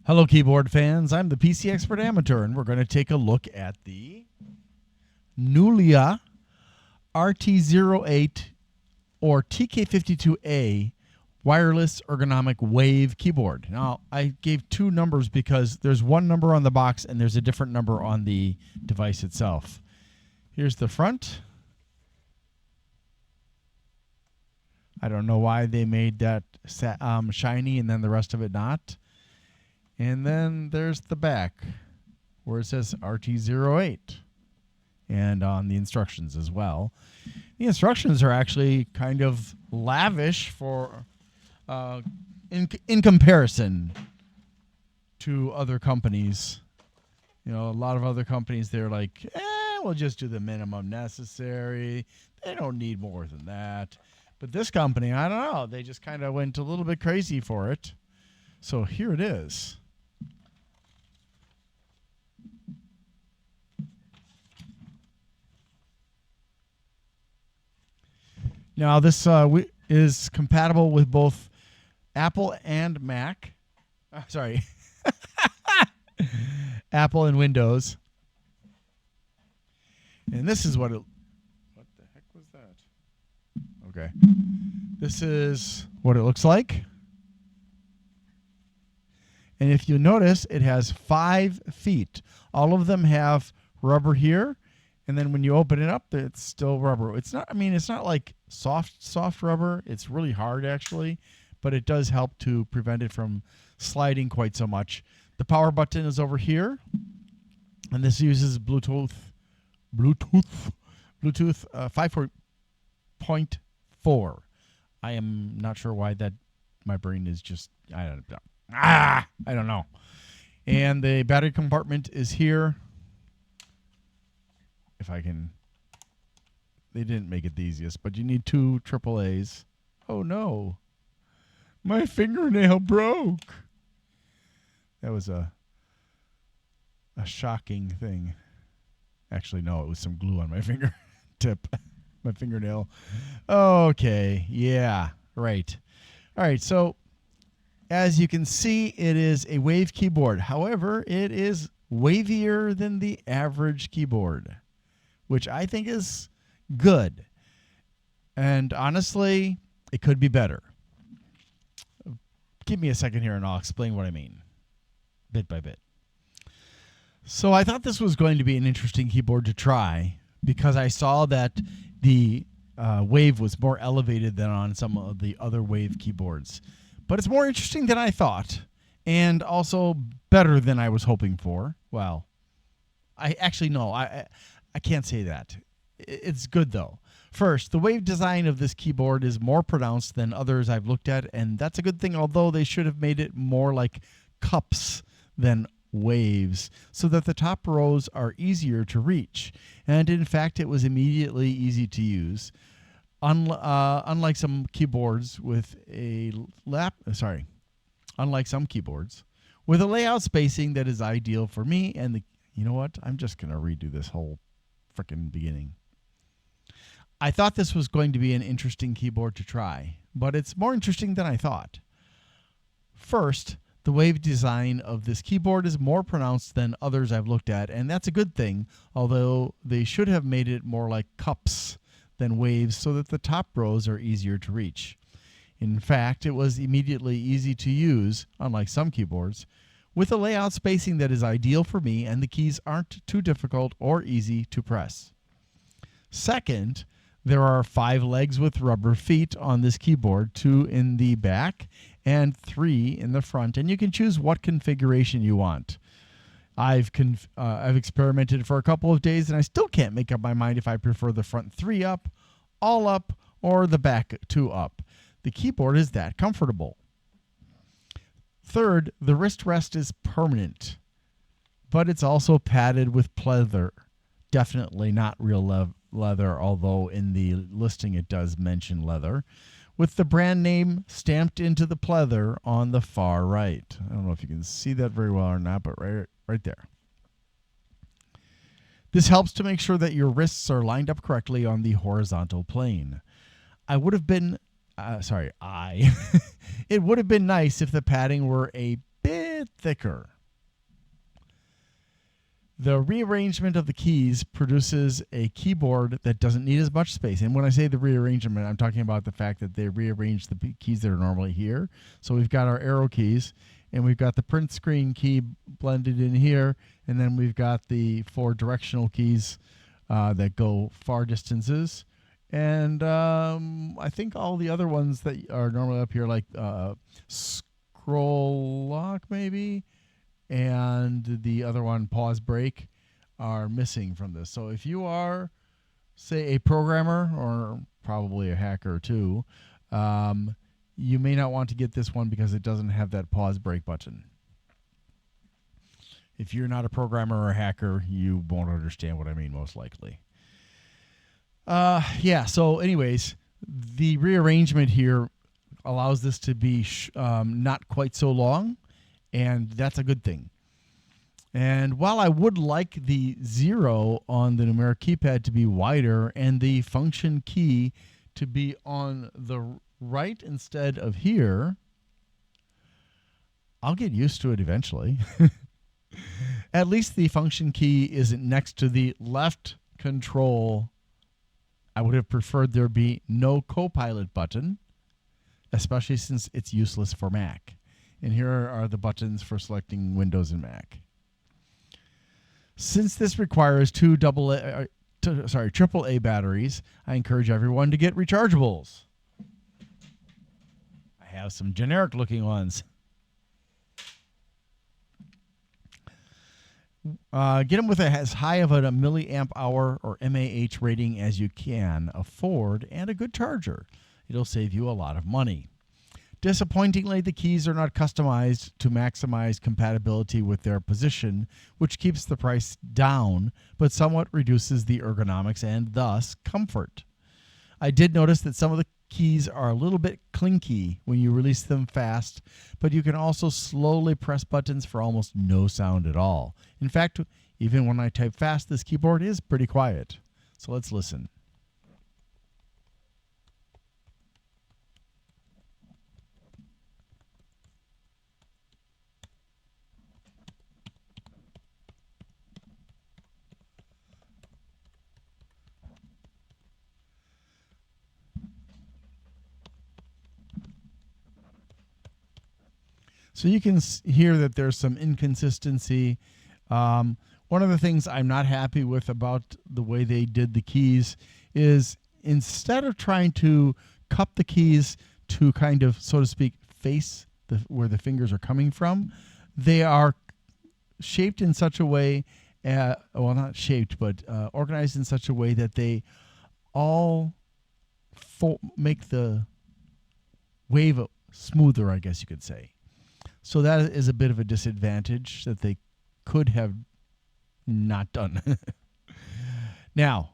Hello, keyboard fans. I'm the PC Expert Amateur, and we're going to take a look at the Nulea RT08 or TK52A wireless ergonomic wave keyboard. Now, I gave two numbers because there's one number on the box and there's a different number on the device itself. Here's the front. I don't know why they made that shiny and then the rest of it not. And then there's the back where it says RT08 and on the instructions as well. The instructions are actually kind of lavish for in comparison to other companies. You know, a lot of other companies, they're like, we'll just do the minimum necessary. They don't need more than that. But this company, I don't know, they just kind of went a little bit crazy for it. So here it is. Now, this is compatible with both Apple and Mac. Sorry. Apple and Windows. And this is what it... What the heck was that? Okay. This is what it looks like. And if you notice, it has 5 feet. All of them have rubber here. And then when you open it up, it's still rubber. It's not, I mean, it's not like soft rubber. It's really hard, actually. But it does help to prevent it from sliding quite so much. The power button is over here. And this uses Bluetooth 5.4. I am not sure why that, my brain is just, I don't know. And the battery compartment is here. If I can, they didn't make it the easiest, but you need 2 AAAs. Oh no, my fingernail broke. That was a shocking thing. Actually, no, it was some glue on my fingertip, my fingernail. Okay, yeah, right. All right, so as you can see, it is a wave keyboard. However, it is wavier than the average keyboard, which I think is good. And honestly, it could be better. Give me a second here and I'll explain what I mean, bit by bit. So I thought this was going to be an interesting keyboard to try because I saw that the wave was more elevated than on some of the other wave keyboards. But it's more interesting than I thought and also better than I was hoping for. Well, I can't say that. It's good, though. First, the wave design of this keyboard is more pronounced than others I've looked at, and that's a good thing, although they should have made it more like cups than waves so that the top rows are easier to reach. And in fact, it was immediately easy to use. Unlike some keyboards with a layout spacing that is ideal for me, and you know what? I'm just going to redo this whole frickin' beginning. I thought this was going to be an interesting keyboard to try, but it's more interesting than I thought. First, the wave design of this keyboard is more pronounced than others I've looked at, and that's a good thing, although they should have made it more like cups than waves so that the top rows are easier to reach. In fact, it was immediately easy to use, unlike some keyboards, with a layout spacing that is ideal for me and the keys aren't too difficult or easy to press. Second, there are 5 legs with rubber feet on this keyboard, 2 in the back and 3 in the front, and you can choose what configuration you want. I've experimented for a couple of days and I still can't make up my mind if I prefer the front 3 up, all up, or the back 2 up. The keyboard is that comfortable. Third, the wrist rest is permanent, but it's also padded with pleather. Definitely not real leather, although in the listing it does mention leather, with the brand name stamped into the pleather on the far right. I don't know if you can see that very well or not, but right there. This helps to make sure that your wrists are lined up correctly on the horizontal plane. It would have been nice if the padding were a bit bit thicker. The rearrangement of the keys produces a keyboard that doesn't need as much space. And when I say the rearrangement, I'm talking about the fact that they rearrange the keys that are normally here. So we've got our arrow keys, and we've got the print screen key blended in here, and then we've got the 4 directional keys that go far distances. And I think all the other ones that are normally up here, like scroll lock maybe, and the other one, pause break, are missing from this. So if you are, say, a programmer or probably a hacker too, you may not want to get this one because it doesn't have that pause break button. If you're not a programmer or a hacker, you won't understand what I mean, most likely. Yeah, so anyways, the rearrangement here allows this to be not quite so long, and that's a good thing. And while I would like the 0 on the numeric keypad to be wider and the function key to be on the right instead of here, I'll get used to it eventually. At least the function key isn't next to the left control. I would have preferred there be no Copilot button, especially since it's useless for Mac. And here are the buttons for selecting Windows and Mac. Since this requires two AAA batteries, I encourage everyone to get rechargeables. I have some generic looking ones. Get them with as high of a milliamp hour or mAh rating as you can afford and a good charger. It'll save you a lot of money. Disappointingly, the keys are not customized to maximize compatibility with their position, which keeps the price down, but somewhat reduces the ergonomics and thus comfort. I did notice that some of the keys are a little bit clinky when you release them fast, but you can also slowly press buttons for almost no sound at all. In fact, even when I type fast, this keyboard is pretty quiet. So let's listen. So you can hear that there's some inconsistency. One of the things I'm not happy with about the way they did the keys is instead of trying to cup the keys to kind of, so to speak, face where the fingers are coming from, they are shaped in such a way, well, not shaped, but organized in such a way that they all make the wave smoother, I guess you could say. So that is a bit of a disadvantage that they could have not done. Now,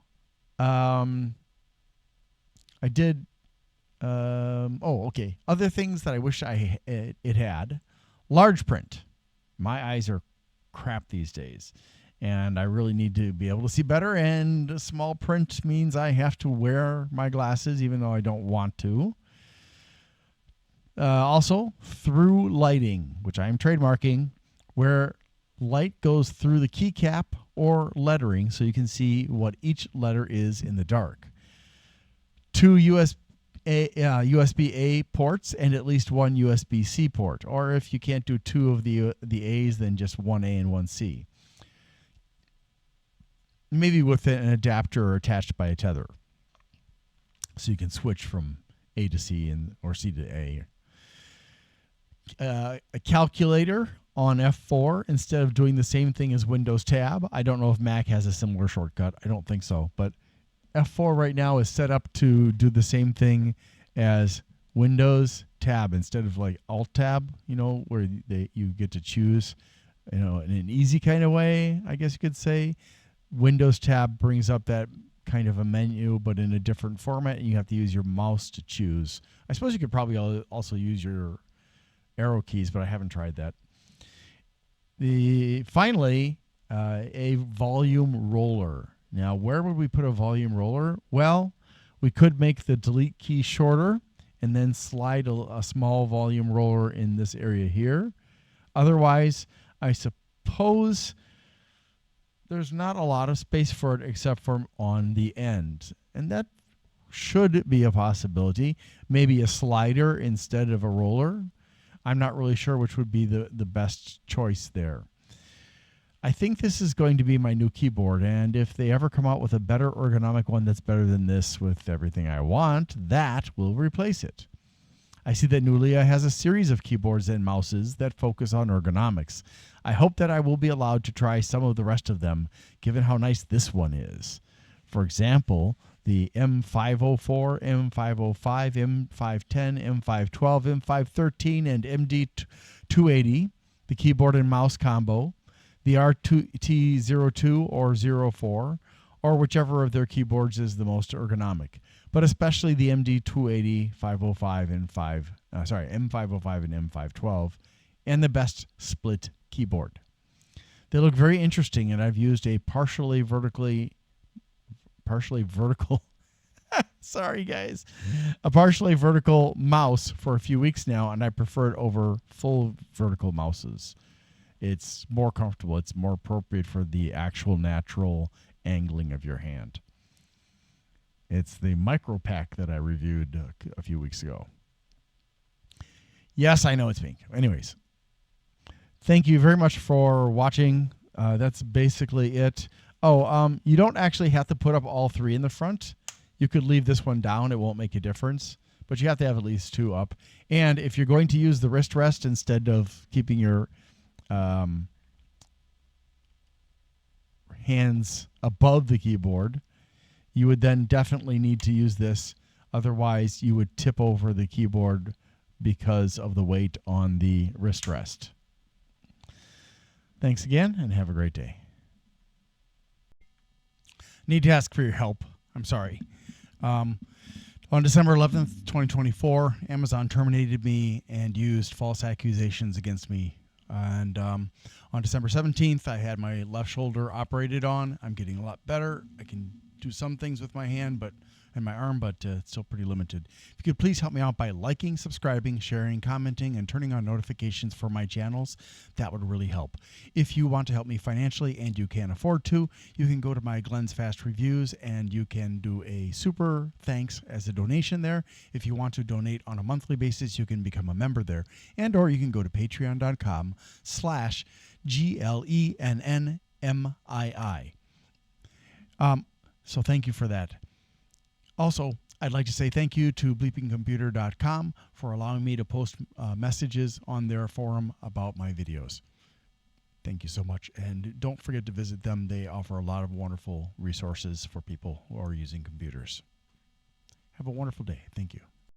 I did. Okay. Other things that I wish it had: large print. My eyes are crap these days, and I really need to be able to see better. And small print means I have to wear my glasses, even though I don't want to. Also, through lighting, which I am trademarking, where light goes through the keycap or lettering so you can see what each letter is in the dark. 2 USB-A ports and at least 1 USB-C port. Or if you can't do 2 of the A's, then just 1 A and 1 C. Maybe with an adapter attached by a tether. So you can switch from A to C or C to A. A calculator on F4 instead of doing the same thing as Windows Tab. I don't know if Mac has a similar shortcut. I don't think so. But F4 right now is set up to do the same thing as Windows Tab instead of like Alt Tab, where you get to choose, in an easy kind of way, I guess you could say. Windows Tab brings up that kind of a menu, but in a different format, and you have to use your mouse to choose. I suppose you could probably also use your arrow keys, but I haven't tried that. Finally, a volume roller. Now, where would we put a volume roller? Well, we could make the delete key shorter and then slide a small volume roller in this area here. Otherwise, I suppose there's not a lot of space for it except for on the end. And that should be a possibility. Maybe a slider instead of a roller. I'm not really sure which would be the best choice there. I think this is going to be my new keyboard, and if they ever come out with a better ergonomic one that's better than this with everything I want, that will replace it. I see that Nulea has a series of keyboards and mouses that focus on ergonomics. I hope that I will be allowed to try some of the rest of them, given how nice this one is. For example, the M504, M505, M510, M512, M513, and MD280, the keyboard and mouse combo, the RT02 or 04, or whichever of their keyboards is the most ergonomic, but especially the MD280, 505, and M505 and M512, and the best split keyboard. They look very interesting, and I've used a partially vertical sorry guys, a partially vertical mouse for a few weeks now, and I prefer it over full vertical mouses. It's more comfortable. It's more appropriate for the actual natural angling of your hand. It's the micro pack that I reviewed a few weeks ago. Yes, I know it's pink. Anyways, thank you very much for watching. That's basically it. Oh, you don't actually have to put up all three in the front. You could leave this one down. It won't make a difference. But you have to have at least two up. And if you're going to use the wrist rest instead of keeping your hands above the keyboard, you would then definitely need to use this. Otherwise, you would tip over the keyboard because of the weight on the wrist rest. Thanks again, and have a great day. Need to ask for your help. I'm sorry. On December 11th, 2024, Amazon terminated me and used false accusations against me. And on December 17th, I had my left shoulder operated on. I'm getting a lot better. I can do some things with my hand and my arm, but it's still pretty limited. If you could please help me out by liking, subscribing, sharing, commenting, and turning on notifications for my channels, that would really help. If you want to help me financially and you can afford to, you can go to my Glenn's Fast Reviews and you can do a super thanks as a donation there. If you want to donate on a monthly basis, you can become a member there. And or you can go to patreon.com/GLENNMII. So thank you for that. Also, I'd like to say thank you to bleepingcomputer.com for allowing me to post messages on their forum about my videos. Thank you so much. And don't forget to visit them. They offer a lot of wonderful resources for people who are using computers. Have a wonderful day. Thank you.